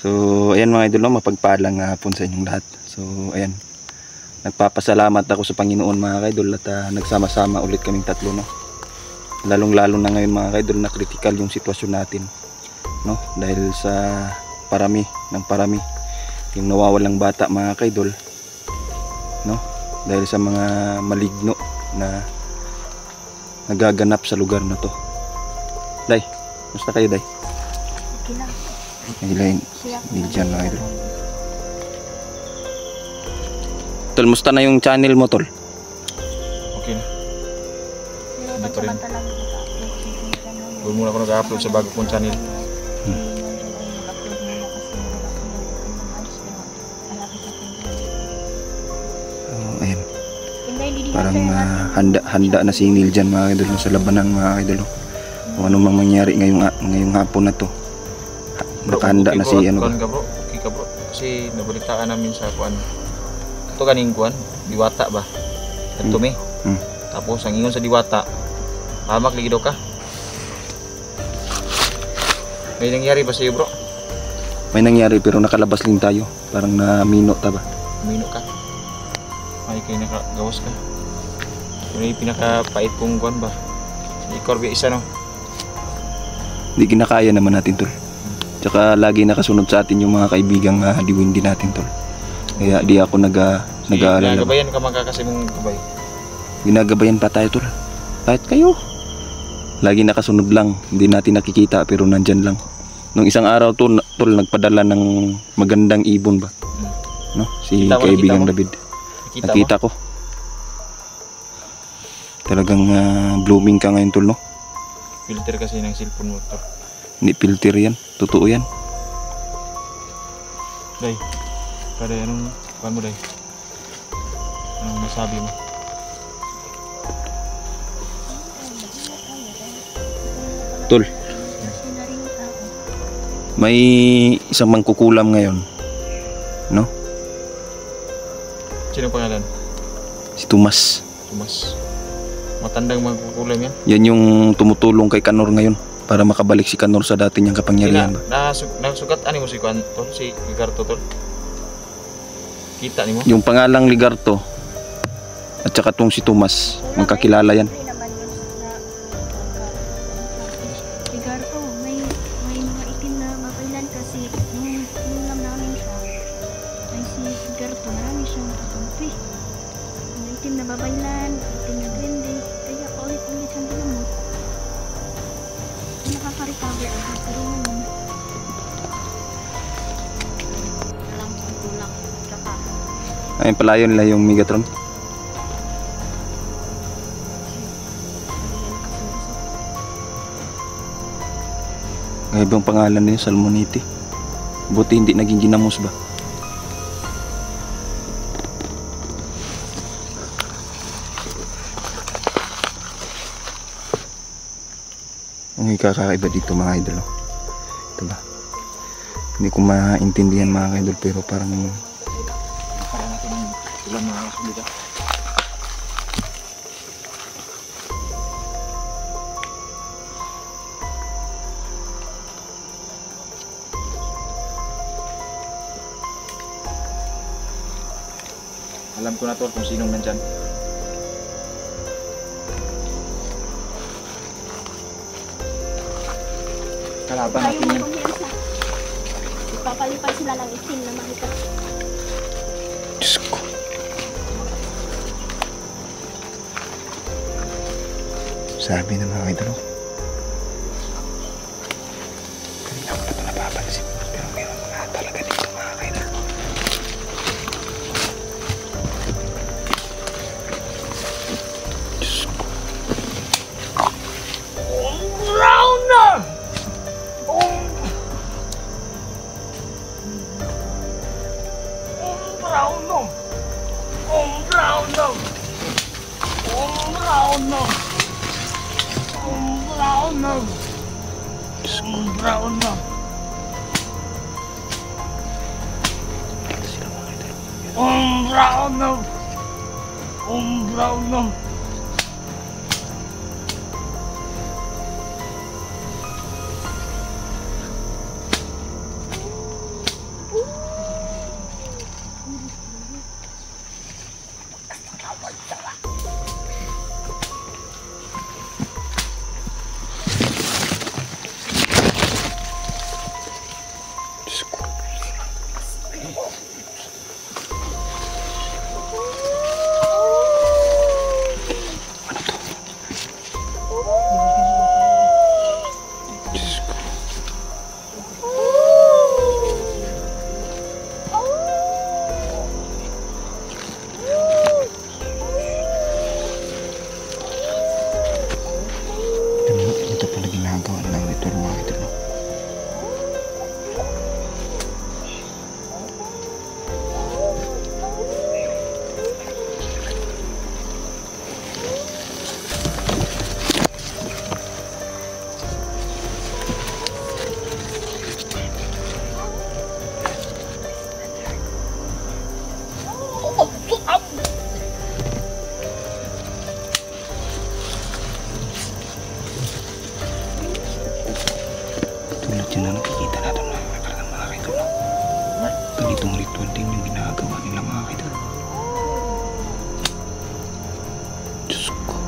So ayan mga idol, no, mapagpalang hapon sa inyong lahat. So ayan, nagpapasalamat ako sa Panginoon mga idol at nagsama-sama ulit kaming tatlo, no. Lalong lalo na ngayon mga idol na critical yung sitwasyon natin, no, dahil sa parami yung nawawalang bata mga idol, no, dahil sa mga maligno na nagaganap sa lugar na to. Day, musta kayo, Day? Okay lang. Hilahin, hindi dyan mga idol. Tol, musta na yung channel mo, Tol? Okay na. Pero Hindi pa rin. samantala Huwag muna ako nag-upload sa bago kong channel. Ayan. Parang handa na si Neil dyan mga idol sa labanan mga idol. Kung ano mang mangyari ngayong hapon na to. Nakahanda na si ano ba? Okay ka bro. Kasi nabalitaan namin sa kuan. Ito kaning kuan, Diwata ba? Ito me. Tapos ang ingon sa Diwata, hamak lagi daw ka. May nangyari ba sa iyo bro? May nangyari pero nakalabas lang tayo. Parang namino ta ba? Namino ka. Ay kayo nakagawas ka. Ano yung pinakapait kong kuan ba? Si Corby isa no? Hindi kinakaya naman natin, Tol. Tsaka lagi nakasunod sa atin yung mga kaibigang diwindi natin, Tol. Kaya di ako nag-aalala. Ginagabayan ka magkakasi mong gabay. Ginagabayan pa tayo, Tol. Kahit kayo. Lagi nakasunod lang. Hindi natin nakikita pero nandyan lang. Nung isang araw, Tol, nagpadala ng magandang ibon ba? No? Si kaibigang David. Nakita ko. Talagang blooming ka ngayon, Tol, no? Filter kasi ng cellphone mo to. Hindi filter yan. Totoo yan. Day, kada anong kuhan mo, Day? Anong masabi mo? Tol, may isang mangkukulam ngayon, no? Sino pangalan? Si Tomas. Tomas. Matandang magkukulam yan? Yan yung tumutulong kay Kanor ngayon para makabalik si Kanor sa dati niyang kapangyarihan ba? Nasugat ani mo si Kuan Tol, si Ligarto Tol. Kita ni mo? Yung pangalang Ligarto at saka tong si Tomas, magkakilala yan. Ligarto, may mga itim na mapailan kasi nung lang namin siya. Ay si Ligarto, marami siyang kakampi. Mga itim na babaylan, itim na duwende, kaya paulit-ulit siyang ginamot. Nakaka-recover agad pero ngayon. Alam kong kulang kaka. Ayun pala yun lang yung Megatron. Ang ibang pangalan din, Salmonite. Buti hindi naging ginamos ba? Ang kakaiba dito mga idol. Ito ba? Hindi ko maintindihan mga idol pero parang Para natin ng ulan na sulit. Alam ko na Tol kung sinong nandyan. Kalaban natin yan. Ipapalipad sila ng itim na makita. Diyos ko. Sabi ng mga idol. Kanina ko na ito napapansin. Pero meron mga talaga dito mga idol. Diyos ko. Ito pala ginagawa ng ritual mga idol, no? Tulad yun na nakikita natin mga idol, no? Ganitong ritual din yung ginagawa nila mga idol. Diyos ko.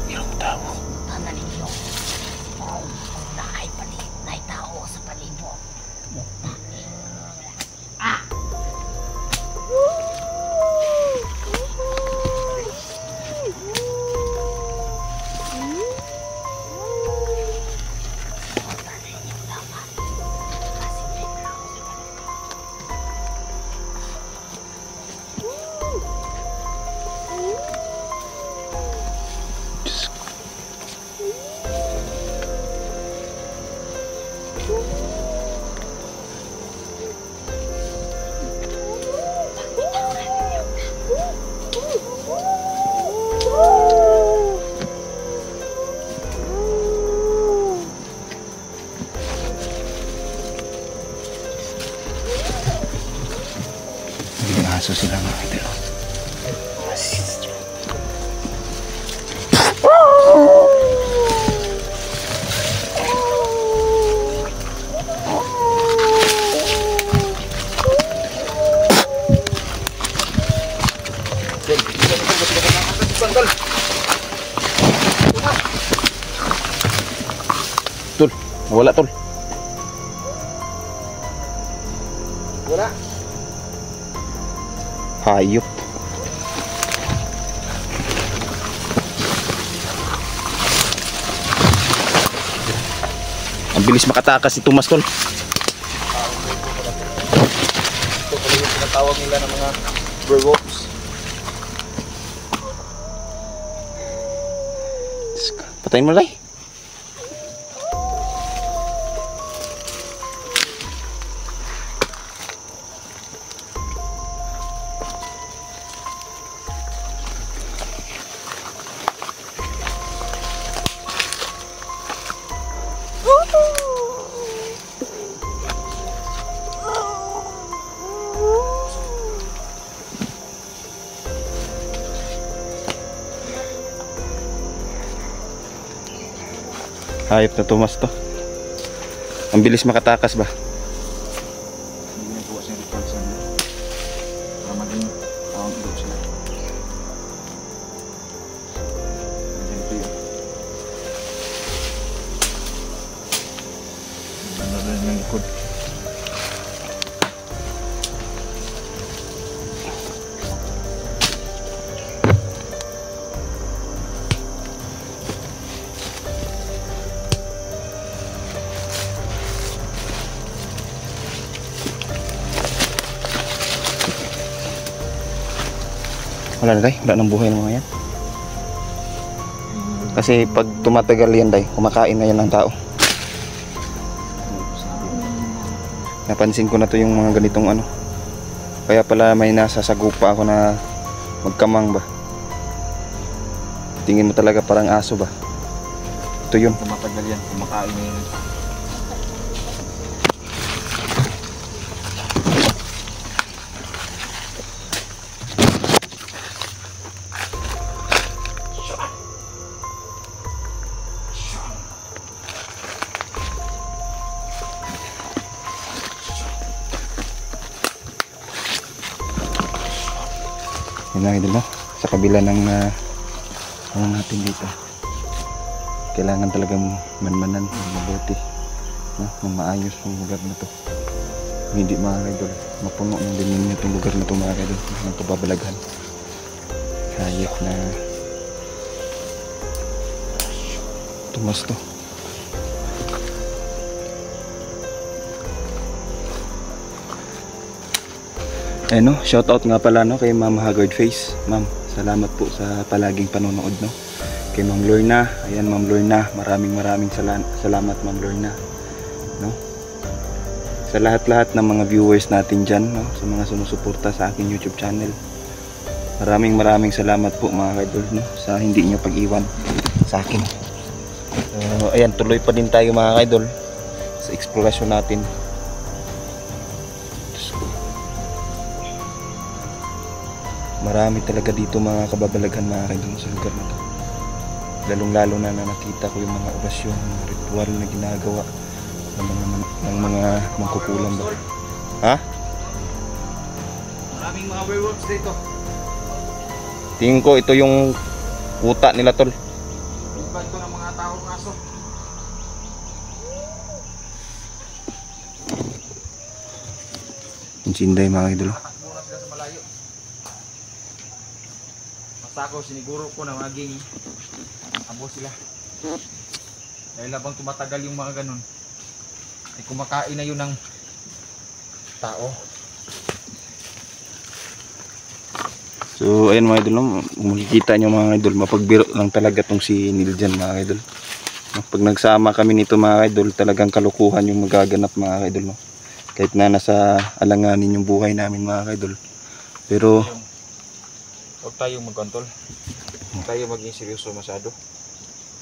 Merong tao. Naging aso sila mga idol, no? Tol, wala tol. Wala. Hayop. Ang bilis makatakas si Tomas tol. Ito pala yung tinatawag nila ng mga werewolves. Patayin mo lay. Hayop na Tomas to. Ang bilis makatakas ba? Hindi niya bukas yung ritual sa nila. Para maging tawang ilog sila. Ganito yun. Ganda rin yung likod. Wala na day, wala nang buhay ng mga yan. Kasi pag tumatagal yan day, kumakain na yan ng tao. Napansin ko na to yung mga ganitong ano. Kaya pala may nasa sagupa ako na magkamang ba. Tingin mo talaga parang aso ba. Ito yun. Tumatagal yan, kumakain na yun. Yun mga idol, no? Sa kabila ng ano natin dito, kailangan talagang manmanan ng mabuti, no? Ng maayos yung lugar na to. Hindi mga idol, mapuno ng demonyo itong lugar na to mga idol, ng kababalaghan. Hayop na tumas to. Eh no, shoutout nga pala no kay Ma'am Haggard Face. Ma'am, salamat po sa palaging panonood no. Kay Ma'am Lorna, ayan Ma'am Lorna, maraming salamat Ma'am Lorna. No? Sa lahat-lahat ng mga viewers natin diyan no, sa mga sumusuporta sa aking YouTube channel. Maraming salamat po mga idol no sa hindi niyo pag-iwan sa akin. Ayan, tuloy pa din tayo mga idol sa eksplorasyon natin. Marami talaga dito mga kababalaghan mga idol sa lugar na to. Lalong-lalo na nakita ko yung mga orasyon, mga ritual na ginagawa ng mga mangkukulam ba. Ha? Maraming mga werewolves dito. Tingin ko ito yung kuta nila tol. Iba ito ng mga taong aso. Insinday mga idol. Takbo na sila sa malayo. Basta ako siniguro ko na maging abo sila. Dahil habang tumatagal yung mga ganun, ay kumakain na yun ng tao. So ayan mga idol, no? Makikita nyo mga idol, mapagbiro lang talaga tong si Neil dyan mga idol. No? Pag nagsama kami nito mga idol, talagang kalukuhan yung magaganap mga idol. No? Kahit na nasa alanganin yung buhay namin mga idol. Pero Huwag tayong magkontol. Huwag tayo maging seryoso masyado.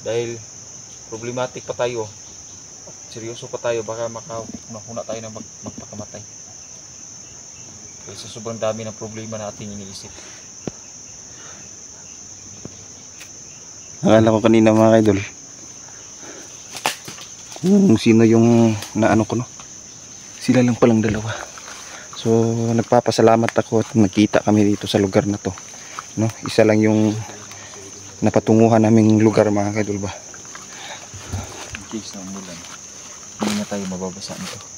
Dahil problematic pa tayo. Seryoso pa tayo, baka makahuna tayo na magpakamatay. Kasi sa sobrang dami ng problema na ating iniisip. akala ko kanina mga idol, kung sino yung naano ko no. Sila lang palang dalawa. So nagpapasalamat ako at nakita kami dito sa lugar na to. No, isa lang yung napatunguhan naming lugar mga idol ba. In case na umulan, hindi na tayo mababasa nito.